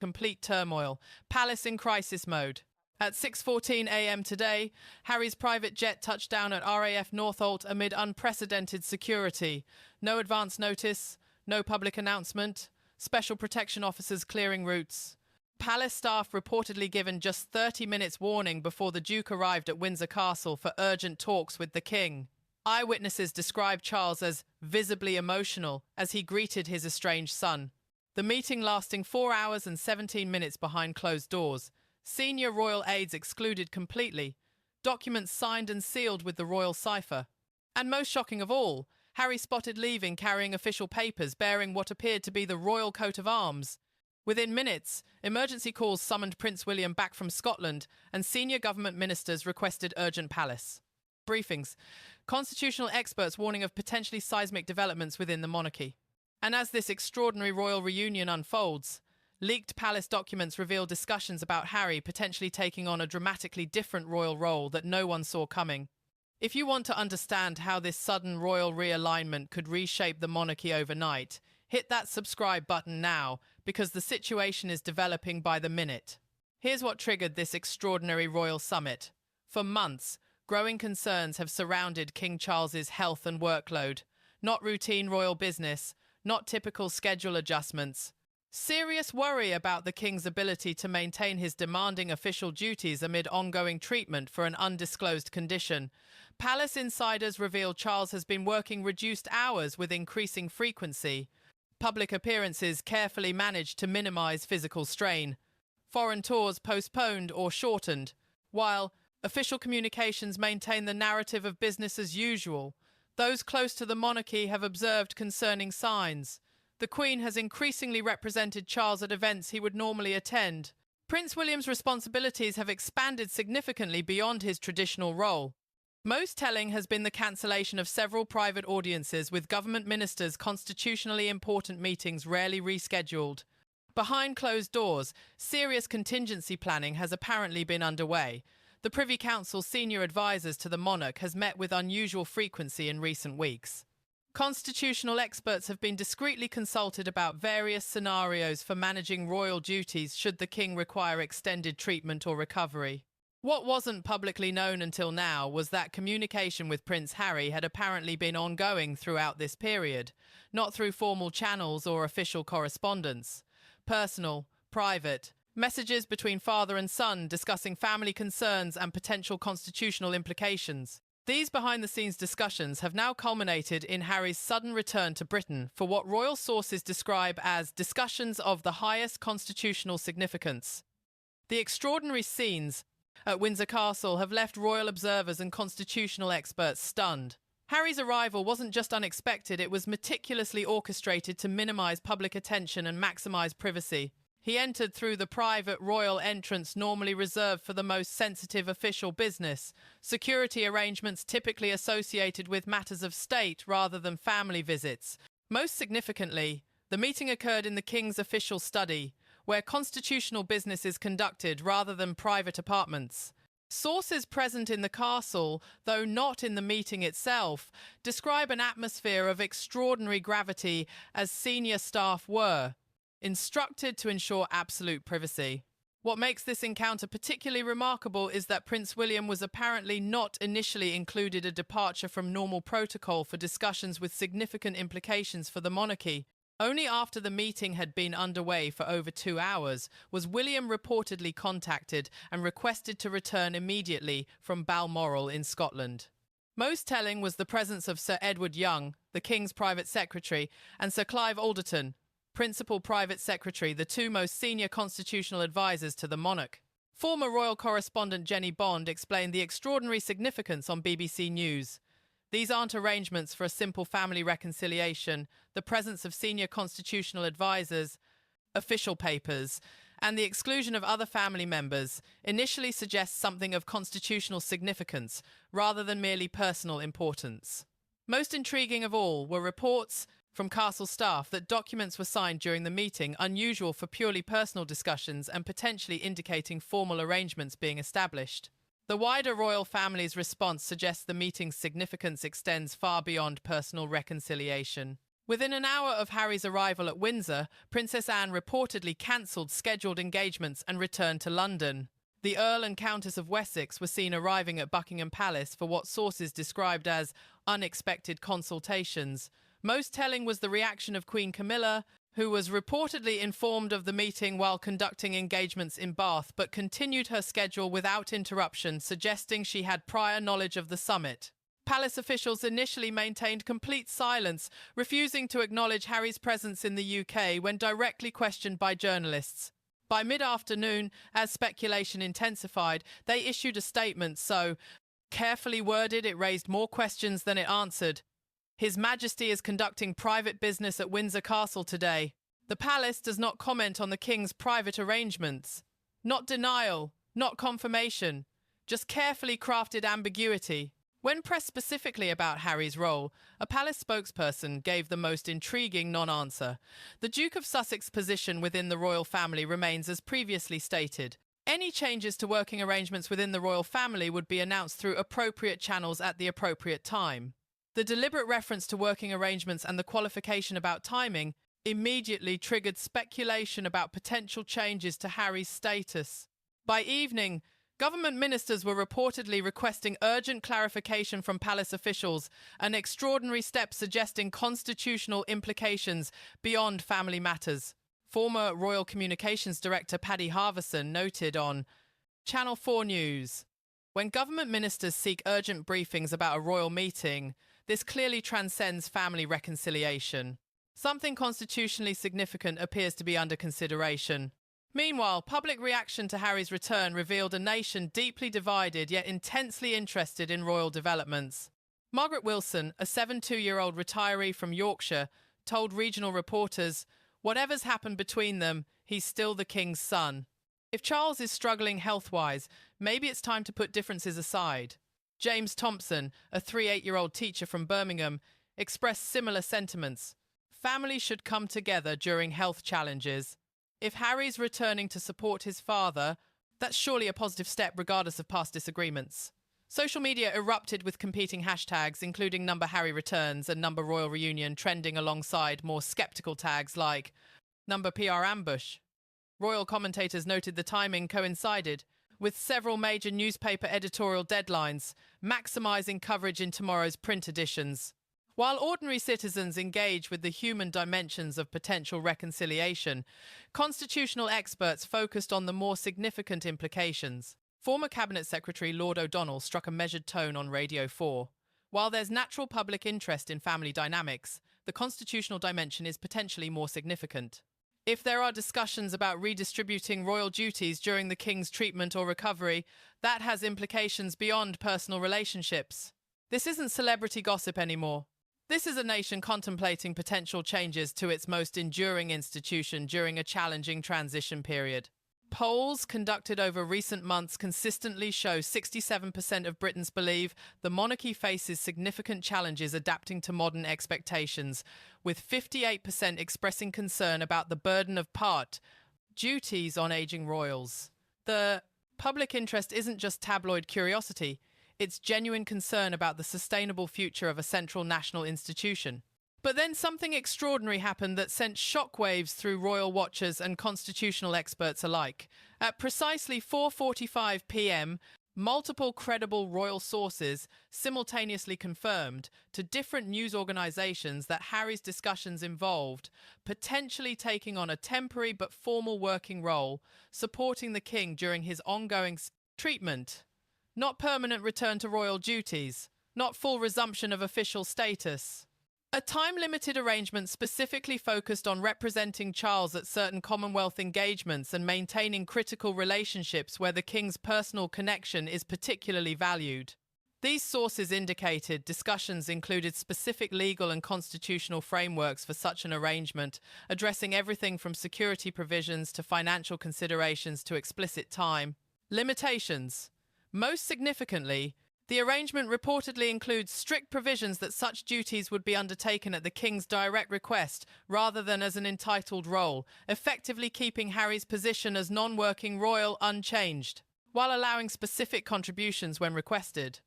Complete turmoil. Palace in crisis mode. At 6:14 a.m. today, Harry's private jet touched down at RAF Northolt amid unprecedented security. No advance notice, no public announcement, special protection officers clearing routes. Palace staff reportedly given just 30 minutes warning before the Duke arrived at Windsor Castle for urgent talks with the King. Eyewitnesses described Charles as visibly emotional as he greeted his estranged son. The meeting lasting 4 hours and 17 minutes behind closed doors. Senior royal aides excluded completely. Documents signed and sealed with the royal cipher. And most shocking of all, Harry spotted leaving carrying official papers bearing what appeared to be the royal coat of arms. Within minutes, emergency calls summoned Prince William back from Scotland and senior government ministers requested urgent palace briefings. Constitutional experts warning of potentially seismic developments within the monarchy. And as this extraordinary royal reunion unfolds, leaked palace documents reveal discussions about Harry potentially taking on a dramatically different royal role that no one saw coming. If you want to understand how this sudden royal realignment could reshape the monarchy overnight, hit that subscribe button now, because the situation is developing by the minute. Here's what triggered this extraordinary royal summit. For months, growing concerns have surrounded King Charles's health and workload. Not routine royal business, not typical schedule adjustments. Serious worry about the King's ability to maintain his demanding official duties amid ongoing treatment for an undisclosed condition. Palace insiders reveal Charles has been working reduced hours with increasing frequency. Public appearances carefully managed to minimize physical strain. Foreign tours postponed or shortened, while official communications maintain the narrative of business as usual. Those close to the monarchy have observed concerning signs. The Queen has increasingly represented Charles at events he would normally attend. Prince William's responsibilities have expanded significantly beyond his traditional role. Most telling has been the cancellation of several private audiences with government ministers' constitutionally important meetings rarely rescheduled. Behind closed doors, serious contingency planning has apparently been underway. The Privy Council's senior advisors to the monarch has met with unusual frequency in recent weeks. Constitutional experts have been discreetly consulted about various scenarios for managing royal duties should the King require extended treatment or recovery. What wasn't publicly known until now was that communication with Prince Harry had apparently been ongoing throughout this period, not through formal channels or official correspondence. Personal, private, messages between father and son discussing family concerns and potential constitutional implications. These behind-the-scenes discussions have now culminated in Harry's sudden return to Britain for what royal sources describe as discussions of the highest constitutional significance. The extraordinary scenes at Windsor Castle have left royal observers and constitutional experts stunned. Harry's arrival wasn't just unexpected, it was meticulously orchestrated to minimize public attention and maximize privacy. He entered through the private royal entrance normally reserved for the most sensitive official business, security arrangements typically associated with matters of state rather than family visits. Most significantly, the meeting occurred in the King's official study, where constitutional business is conducted rather than private apartments. Sources present in the castle, though not in the meeting itself, describe an atmosphere of extraordinary gravity as senior staff were instructed to ensure absolute privacy. What makes this encounter particularly remarkable is that Prince William was apparently not initially included, a departure from normal protocol for discussions with significant implications for the monarchy. Only after the meeting had been underway for over 2 hours was William reportedly contacted and requested to return immediately from Balmoral in Scotland. Most telling was the presence of Sir Edward Young, the King's private secretary, and Sir Clive Alderton, Principal Private Secretary, the two most senior constitutional advisors to the monarch. Former royal correspondent Jenny Bond explained the extraordinary significance on BBC News. These aren't arrangements for a simple family reconciliation. The presence of senior constitutional advisors, official papers, and the exclusion of other family members initially suggests something of constitutional significance rather than merely personal importance. Most intriguing of all were reports from castle staff that documents were signed during the meeting, unusual for purely personal discussions and potentially indicating formal arrangements being established. The wider royal family's response suggests the meeting's significance extends far beyond personal reconciliation. Within an hour of Harry's arrival at Windsor, Princess Anne reportedly cancelled scheduled engagements and returned to London. The Earl and Countess of Wessex were seen arriving at Buckingham Palace for what sources described as unexpected consultations. Most telling was the reaction of Queen Camilla, who was reportedly informed of the meeting while conducting engagements in Bath, but continued her schedule without interruption, suggesting she had prior knowledge of the summit. Palace officials initially maintained complete silence, refusing to acknowledge Harry's presence in the UK when directly questioned by journalists. By mid-afternoon, as speculation intensified, they issued a statement so carefully worded it raised more questions than it answered. His Majesty is conducting private business at Windsor Castle today. The palace does not comment on the King's private arrangements. Not denial, not confirmation, just carefully crafted ambiguity. When pressed specifically about Harry's role, a palace spokesperson gave the most intriguing non-answer. The Duke of Sussex's position within the royal family remains as previously stated. Any changes to working arrangements within the royal family would be announced through appropriate channels at the appropriate time. The deliberate reference to working arrangements and the qualification about timing immediately triggered speculation about potential changes to Harry's status. By evening, government ministers were reportedly requesting urgent clarification from palace officials, an extraordinary step suggesting constitutional implications beyond family matters. Former Royal Communications Director Paddy Harverson noted on Channel 4 News, "When government ministers seek urgent briefings about a royal meeting, this clearly transcends family reconciliation. Something constitutionally significant appears to be under consideration." Meanwhile, public reaction to Harry's return revealed a nation deeply divided yet intensely interested in royal developments. Margaret Wilson, a 72-year-old retiree from Yorkshire, told regional reporters, "Whatever's happened between them, he's still the King's son. If Charles is struggling health-wise, maybe it's time to put differences aside." James Thompson, a 38-year-old teacher from Birmingham, expressed similar sentiments. Families should come together during health challenges. If Harry's returning to support his father, that's surely a positive step regardless of past disagreements. Social media erupted with competing hashtags, including #HarryReturns and #RoyalReunion, trending alongside more skeptical tags like #PRAmbush. Royal commentators noted the timing coincided with several major newspaper editorial deadlines, maximizing coverage in tomorrow's print editions. While ordinary citizens engage with the human dimensions of potential reconciliation, constitutional experts focused on the more significant implications. Former Cabinet Secretary Lord O'Donnell struck a measured tone on Radio 4. While there's natural public interest in family dynamics, the constitutional dimension is potentially more significant. If there are discussions about redistributing royal duties during the King's treatment or recovery, that has implications beyond personal relationships. This isn't celebrity gossip anymore. This is a nation contemplating potential changes to its most enduring institution during a challenging transition period. Polls conducted over recent months consistently show 67% of Britons believe the monarchy faces significant challenges adapting to modern expectations, with 58% expressing concern about the burden of duties on aging royals. The public interest isn't just tabloid curiosity, it's genuine concern about the sustainable future of a central national institution. But then something extraordinary happened that sent shockwaves through royal watchers and constitutional experts alike. At precisely 4:45 p.m., multiple credible royal sources simultaneously confirmed to different news organizations that Harry's discussions involved potentially taking on a temporary but formal working role, supporting the King during his ongoing treatment. Not permanent return to royal duties, not full resumption of official status. A time-limited arrangement specifically focused on representing Charles at certain Commonwealth engagements and maintaining critical relationships where the King's personal connection is particularly valued. These sources indicated discussions included specific legal and constitutional frameworks for such an arrangement, addressing everything from security provisions to financial considerations to explicit time limitations. Most significantly, the arrangement reportedly includes strict provisions that such duties would be undertaken at the King's direct request rather than as an entitled role, effectively keeping Harry's position as non-working royal unchanged, while allowing specific contributions when requested.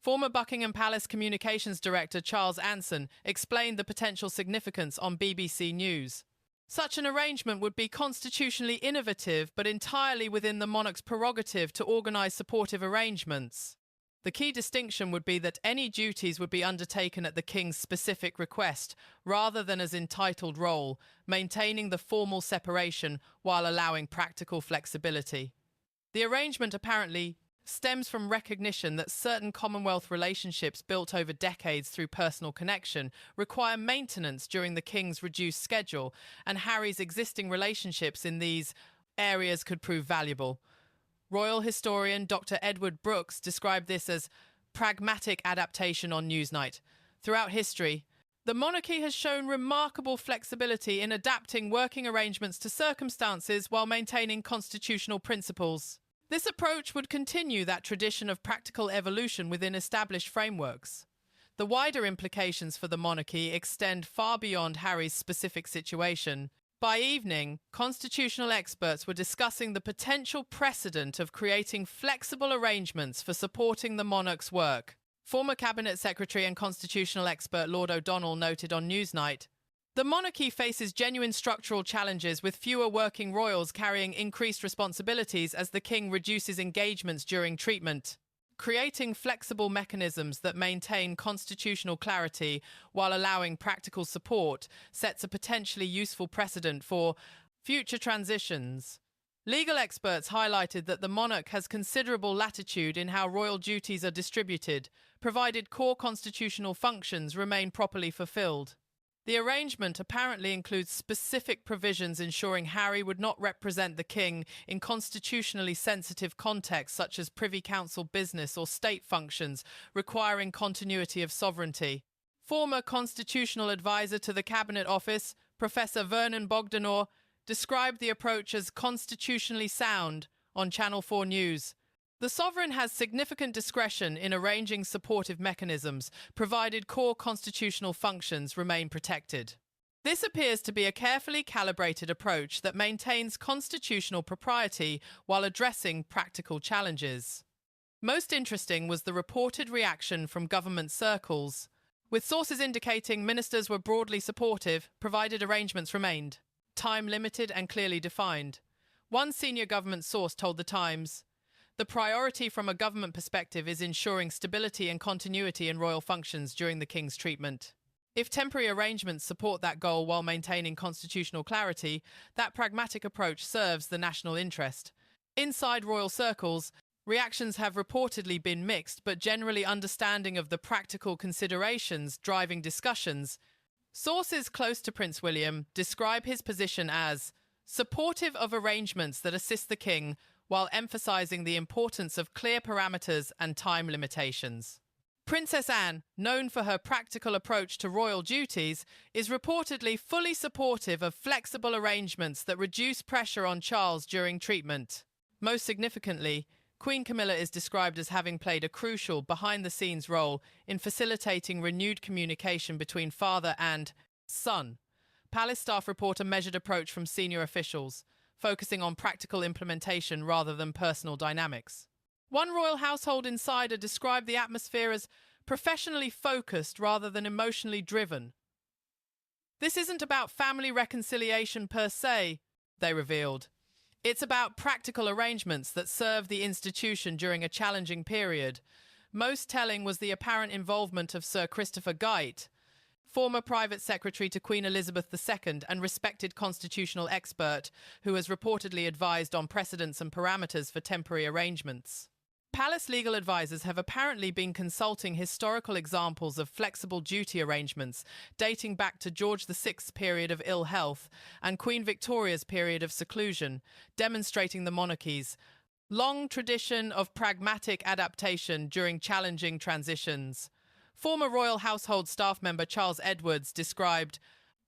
Former Buckingham Palace Communications Director Charles Anson explained the potential significance on BBC News. Such an arrangement would be constitutionally innovative, but entirely within the monarch's prerogative to organise supportive arrangements. The key distinction would be that any duties would be undertaken at the king's specific request, rather than as entitled role, maintaining the formal separation while allowing practical flexibility. The arrangement apparently stems from recognition that certain Commonwealth relationships built over decades through personal connection require maintenance during the king's reduced schedule, and Harry's existing relationships in these areas could prove valuable. Royal historian Dr. Edward Brooks described this as pragmatic adaptation on Newsnight. Throughout history, the monarchy has shown remarkable flexibility in adapting working arrangements to circumstances while maintaining constitutional principles. This approach would continue that tradition of practical evolution within established frameworks. The wider implications for the monarchy extend far beyond Harry's specific situation. By evening, constitutional experts were discussing the potential precedent of creating flexible arrangements for supporting the monarch's work. Former Cabinet Secretary and constitutional expert Lord O'Donnell noted on Newsnight, "The monarchy faces genuine structural challenges, with fewer working royals carrying increased responsibilities as the king reduces engagements during treatment. Creating flexible mechanisms that maintain constitutional clarity while allowing practical support sets a potentially useful precedent for future transitions." Legal experts highlighted that the monarch has considerable latitude in how royal duties are distributed, provided core constitutional functions remain properly fulfilled. The arrangement apparently includes specific provisions ensuring Harry would not represent the king in constitutionally sensitive contexts such as Privy Council business or state functions requiring continuity of sovereignty. Former constitutional advisor to the Cabinet Office, Professor Vernon Bogdanor, described the approach as constitutionally sound on Channel 4 News. "The sovereign has significant discretion in arranging supportive mechanisms, provided core constitutional functions remain protected." This appears to be a carefully calibrated approach that maintains constitutional propriety while addressing practical challenges. Most interesting was the reported reaction from government circles, with sources indicating ministers were broadly supportive, provided arrangements remained time-limited and clearly defined. One senior government source told The Times, "The priority from a government perspective is ensuring stability and continuity in royal functions during the king's treatment. If temporary arrangements support that goal while maintaining constitutional clarity, that pragmatic approach serves the national interest." Inside royal circles, reactions have reportedly been mixed, but generally understanding of the practical considerations driving discussions. Sources close to Prince William describe his position as supportive of arrangements that assist the king while emphasizing the importance of clear parameters and time limitations. Princess Anne, known for her practical approach to royal duties, is reportedly fully supportive of flexible arrangements that reduce pressure on Charles during treatment. Most significantly, Queen Camilla is described as having played a crucial behind-the-scenes role in facilitating renewed communication between father and son. Palace staff report a measured approach from senior officials, focusing on practical implementation rather than personal dynamics. One royal household insider described the atmosphere as professionally focused rather than emotionally driven. "This isn't about family reconciliation per se," they revealed. "It's about practical arrangements that serve the institution during a challenging period." Most telling was the apparent involvement of Sir Christopher Gite, former private secretary to Queen Elizabeth II and respected constitutional expert, who has reportedly advised on precedents and parameters for temporary arrangements. Palace legal advisors have apparently been consulting historical examples of flexible duty arrangements dating back to George VI's period of ill health and Queen Victoria's period of seclusion, demonstrating the monarchy's long tradition of pragmatic adaptation during challenging transitions. Former royal household staff member Charles Edwards described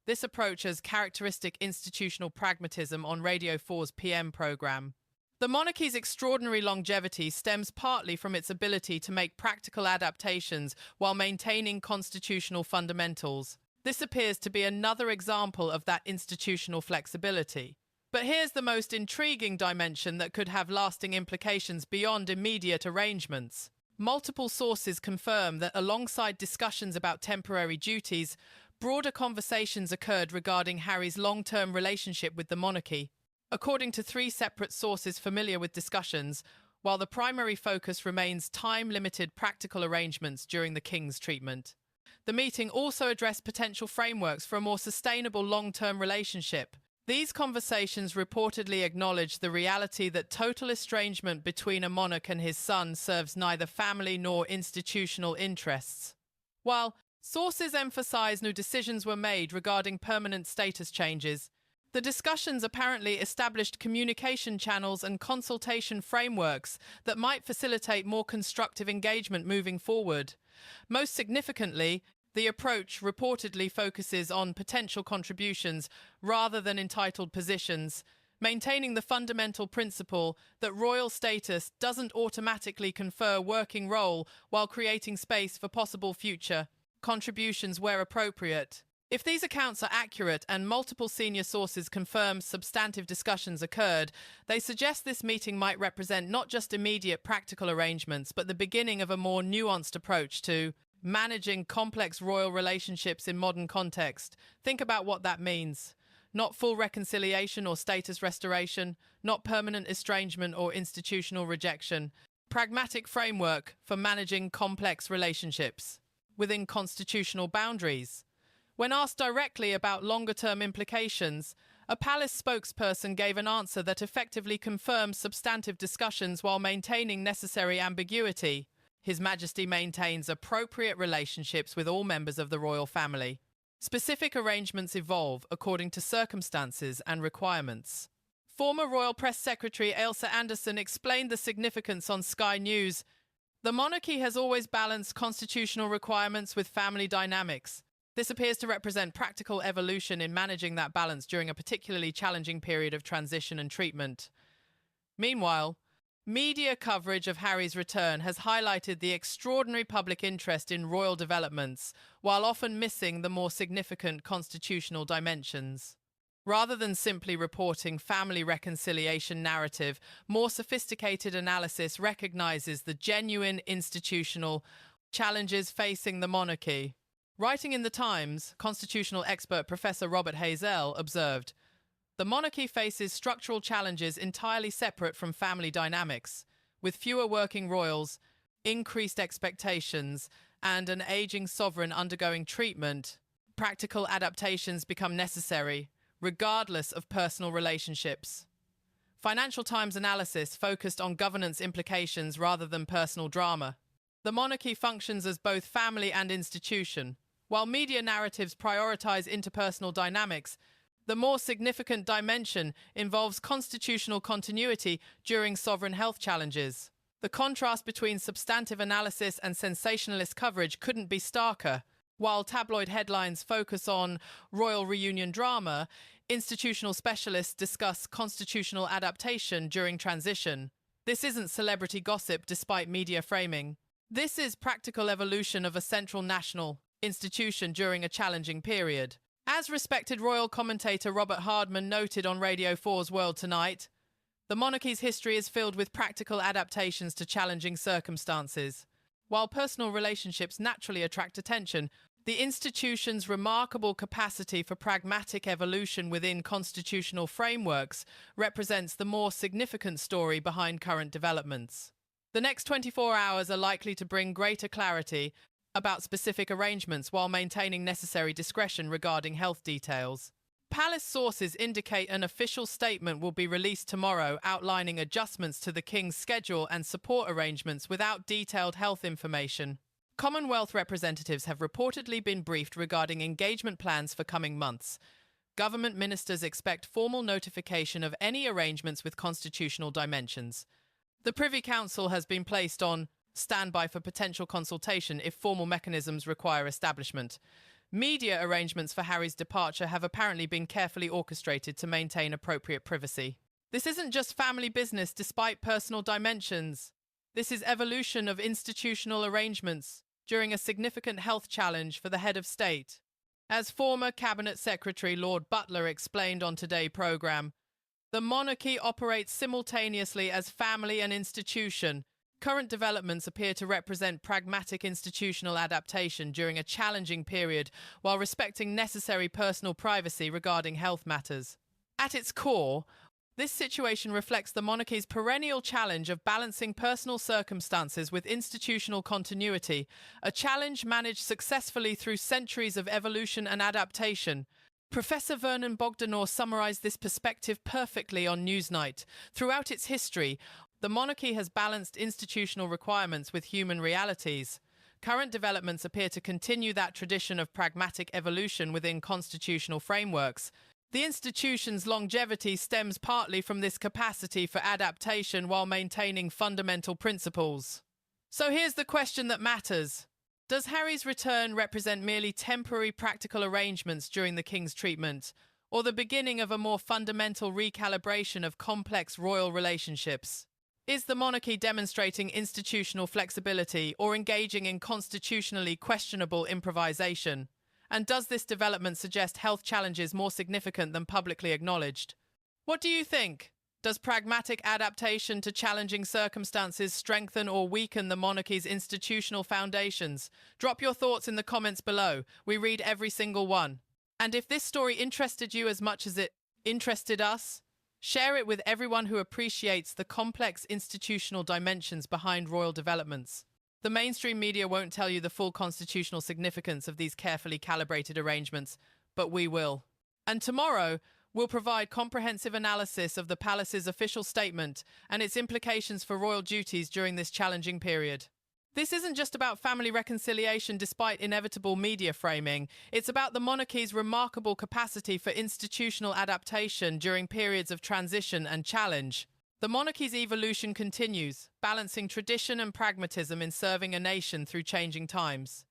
this approach as characteristic institutional pragmatism on Radio 4's PM programme. The monarchy's extraordinary longevity stems partly from its ability to make practical adaptations while maintaining constitutional fundamentals. This appears to be another example of that institutional flexibility. But here's the most intriguing dimension that could have lasting implications beyond immediate arrangements. Multiple sources confirm that alongside discussions about temporary duties, broader conversations occurred regarding Harry's long-term relationship with the monarchy. According to 3 separate sources familiar with discussions, while the primary focus remains time-limited practical arrangements during the King's treatment. The meeting also addressed potential frameworks for a more sustainable long-term relationship. These conversations reportedly acknowledge the reality that total estrangement between a monarch and his son serves neither family nor institutional interests. While sources emphasize no decisions were made regarding permanent status changes, the discussions apparently established communication channels and consultation frameworks that might facilitate more constructive engagement moving forward. Most significantly, the approach reportedly focuses on potential contributions rather than entitled positions, maintaining the fundamental principle that royal status doesn't automatically confer working role while creating space for possible future contributions where appropriate. If these accounts are accurate and multiple senior sources confirm substantive discussions occurred, they suggest this meeting might represent not just immediate practical arrangements, but the beginning of a more nuanced approach to managing complex royal relationships in modern context. Think about what that means. Not full reconciliation or status restoration, not permanent estrangement or institutional rejection. Pragmatic framework for managing complex relationships within constitutional boundaries. When asked directly about longer-term implications, a palace spokesperson gave an answer that effectively confirmed substantive discussions while maintaining necessary ambiguity. His Majesty maintains appropriate relationships with all members of the royal family. Specific arrangements evolve according to circumstances and requirements. Former Royal Press Secretary Ailsa Anderson explained the significance on Sky News. The monarchy has always balanced constitutional requirements with family dynamics. This appears to represent practical evolution in managing that balance during a particularly challenging period of transition and treatment. Meanwhile, media coverage of Harry's return has highlighted the extraordinary public interest in royal developments, while often missing the more significant constitutional dimensions. Rather than simply reporting family reconciliation narrative, more sophisticated analysis recognizes the genuine institutional challenges facing the monarchy. Writing in The Times, constitutional expert Professor Robert Hazell observed, "The monarchy faces structural challenges entirely separate from family dynamics. With fewer working royals, increased expectations, and an aging sovereign undergoing treatment, practical adaptations become necessary, regardless of personal relationships." Financial Times analysis focused on governance implications rather than personal drama. The monarchy functions as both family and institution. While media narratives prioritize interpersonal dynamics, the more significant dimension involves constitutional continuity during sovereign health challenges. The contrast between substantive analysis and sensationalist coverage couldn't be starker. While tabloid headlines focus on royal reunion drama, institutional specialists discuss constitutional adaptation during transition. This isn't celebrity gossip despite media framing. This is practical evolution of a central national institution during a challenging period. As respected royal commentator Robert Hardman noted on Radio 4's World Tonight, the monarchy's history is filled with practical adaptations to challenging circumstances. While personal relationships naturally attract attention, the institution's remarkable capacity for pragmatic evolution within constitutional frameworks represents the more significant story behind current developments. The next 24 hours are likely to bring greater clarity about specific arrangements while maintaining necessary discretion regarding health details. Palace sources indicate an official statement will be released tomorrow outlining adjustments to the King's schedule and support arrangements without detailed health information. Commonwealth representatives have reportedly been briefed regarding engagement plans for coming months. Government ministers expect formal notification of any arrangements with constitutional dimensions. The Privy Council has been placed on standby for potential consultation if formal mechanisms require establishment. Media arrangements for Harry's departure have apparently been carefully orchestrated to maintain appropriate privacy. This isn't just family business despite personal dimensions. This is evolution of institutional arrangements during a significant health challenge for the head of state. As former Cabinet Secretary Lord Butler explained on Today programme, the monarchy operates simultaneously as family and institution. Current developments appear to represent pragmatic institutional adaptation during a challenging period while respecting necessary personal privacy regarding health matters. At its core, this situation reflects the monarchy's perennial challenge of balancing personal circumstances with institutional continuity, a challenge managed successfully through centuries of evolution and adaptation. Professor Vernon Bogdanor summarized this perspective perfectly on Newsnight. Throughout its history, the monarchy has balanced institutional requirements with human realities. Current developments appear to continue that tradition of pragmatic evolution within constitutional frameworks. The institution's longevity stems partly from this capacity for adaptation while maintaining fundamental principles. So here's the question that matters. Does Harry's return represent merely temporary practical arrangements during the King's treatment, or the beginning of a more fundamental recalibration of complex royal relationships? Is the monarchy demonstrating institutional flexibility or engaging in constitutionally questionable improvisation? And does this development suggest health challenges more significant than publicly acknowledged? What do you think? Does pragmatic adaptation to challenging circumstances strengthen or weaken the monarchy's institutional foundations? Drop your thoughts in the comments below. We read every single one. And if this story interested you as much as it interested us, share it with everyone who appreciates the complex institutional dimensions behind royal developments. The mainstream media won't tell you the full constitutional significance of these carefully calibrated arrangements, but we will. And tomorrow, we'll provide comprehensive analysis of the palace's official statement and its implications for royal duties during this challenging period. This isn't just about family reconciliation despite inevitable media framing. It's about the monarchy's remarkable capacity for institutional adaptation during periods of transition and challenge. The monarchy's evolution continues, balancing tradition and pragmatism in serving a nation through changing times.